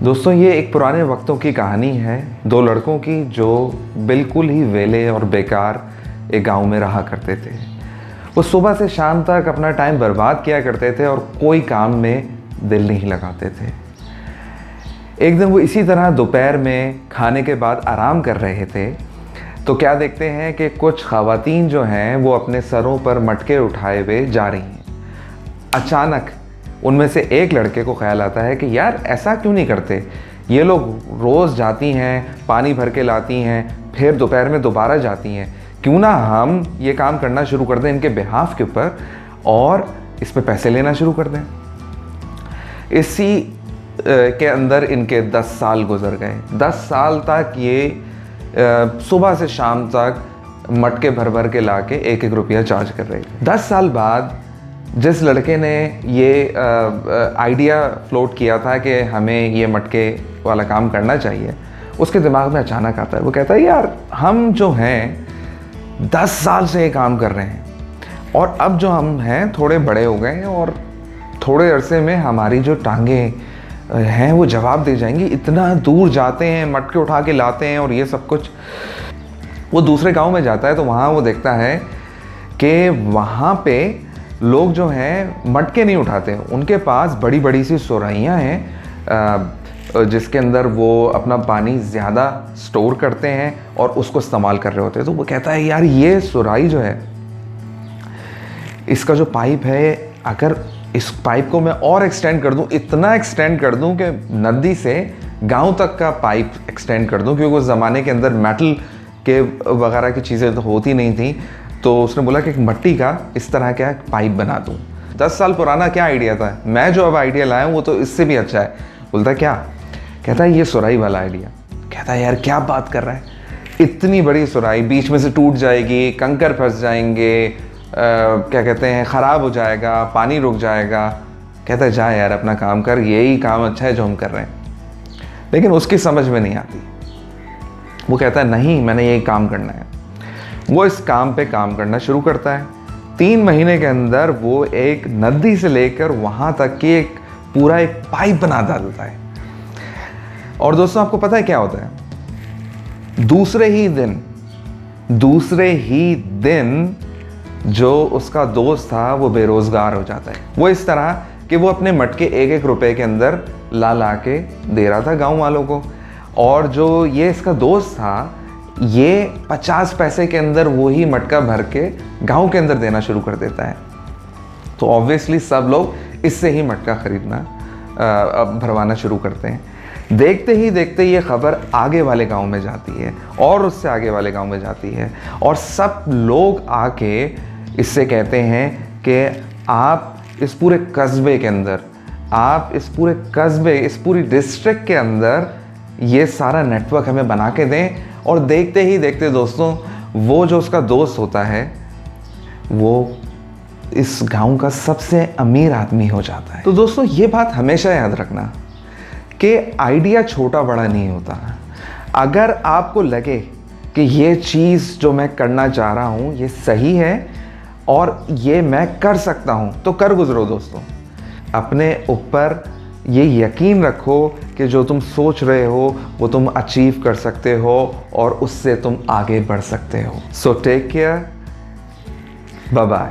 दोस्तों ये एक पुराने वक्तों की कहानी है, दो लड़कों की जो बिल्कुल ही वेले और बेकार एक गांव में रहा करते थे। वो सुबह से शाम तक अपना टाइम बर्बाद किया करते थे और कोई काम में दिल नहीं लगाते थे। एक दिन वो इसी तरह दोपहर में खाने के बाद आराम कर रहे थे तो क्या देखते हैं कि कुछ ख़वातीन जो हैं वो अपने सरों पर मटके उठाए हुए जा रही हैं। अचानक उनमें से एक लड़के को ख्याल आता है कि यार ऐसा क्यों नहीं करते, ये लोग रोज़ जाती हैं, पानी भर के लाती हैं, फिर दोपहर में दोबारा जाती हैं, क्यों ना हम ये काम करना शुरू कर दें इनके बिहाफ के ऊपर और इस पे पैसे लेना शुरू कर दें। इसी के अंदर इनके 10 साल गुजर गए। 10 साल तक ये सुबह से शाम तक मटके भर भर के ला के 1-1 रुपया चार्ज कर रहे थे। 10 साल बाद जिस लड़के ने ये आइडिया फ्लोट किया था कि हमें ये मटके वाला काम करना चाहिए, उसके दिमाग में अचानक आता है, वो कहता है यार हम जो हैं 10 साल से ये काम कर रहे हैं और अब जो हम हैं थोड़े बड़े हो गए हैं और थोड़े अरसे में हमारी जो टांगें हैं वो जवाब दे जाएंगी। इतना दूर जाते हैं, मटके उठा के लाते हैं और ये सब कुछ। वो दूसरे गांव में जाता है तो वहाँ वो देखता है कि वहाँ पे लोग जो हैं मटके नहीं उठाते, उनके पास बड़ी बड़ी सी सुराहियाँ हैं जिसके अंदर वो अपना पानी ज़्यादा स्टोर करते हैं और उसको इस्तेमाल कर रहे होते हैं। तो वो कहता है यार ये सुराही जो है, इसका जो पाइप है, अगर इस पाइप को मैं और एक्सटेंड कर दूं, इतना एक्सटेंड कर दूं कि नदी से गांव तक का पाइप एक्सटेंड कर दूं, क्योंकि उस ज़माने के अंदर मेटल के वगैरह की चीज़ें तो होती नहीं थी। तो उसने बोला कि एक मिट्टी का इस तरह का पाइप बना दूं। 10 साल पुराना क्या आइडिया था, मैं जो अब आइडिया लाया हूँ वो तो इससे भी अच्छा है। बोलता क्या? कहता है ये सुराही वाला आइडिया। कहता है यार क्या बात कर रहा है, इतनी बड़ी सुराही बीच में से टूट जाएगी, कंकर फंस जाएंगे, क्या कहते हैं ख़राब हो जाएगा, पानी रुक जाएगा। कहता है जा यार अपना काम कर, यही काम अच्छा है जो हम कर रहे हैं। लेकिन उसकी समझ में नहीं आती। वो कहता है नहीं, मैंने यही काम करना है। वो इस काम पे काम करना शुरू करता है। 3 महीने के अंदर वो एक नदी से लेकर वहाँ तक की एक पूरा एक पाइप बना डालता है। और दोस्तों आपको पता है क्या होता है, दूसरे ही दिन जो उसका दोस्त था वो बेरोजगार हो जाता है। वो इस तरह कि वो अपने मटके 1-1 रुपए के अंदर ला के दे रहा था गांव वालों को, और जो ये इसका दोस्त था ये 50 पैसे के अंदर वो ही मटका भर के गांव के अंदर देना शुरू कर देता है। तो ऑब्वियसली सब लोग इससे ही मटका खरीदना भरवाना शुरू करते हैं। देखते ही देखते ये खबर आगे वाले गांव में जाती है और उससे आगे वाले गांव में जाती है और सब लोग आके इससे कहते हैं कि आप इस पूरे कस्बे के अंदर, आप इस पूरी डिस्ट्रिक्ट के अंदर ये सारा नेटवर्क हमें बना के दें। और देखते ही देखते दोस्तों वो जो उसका दोस्त होता है वो इस गांव का सबसे अमीर आदमी हो जाता है। तो दोस्तों ये बात हमेशा याद रखना कि आइडिया छोटा बड़ा नहीं होता। अगर आपको लगे कि ये चीज़ जो मैं करना चाह रहा हूँ ये सही है और ये मैं कर सकता हूँ तो कर गुजरो दोस्तों। अपने ऊपर ये यकीन रखो कि जो तुम सोच रहे हो वो तुम अचीव कर सकते हो और उससे तुम आगे बढ़ सकते हो। So take care, bye bye.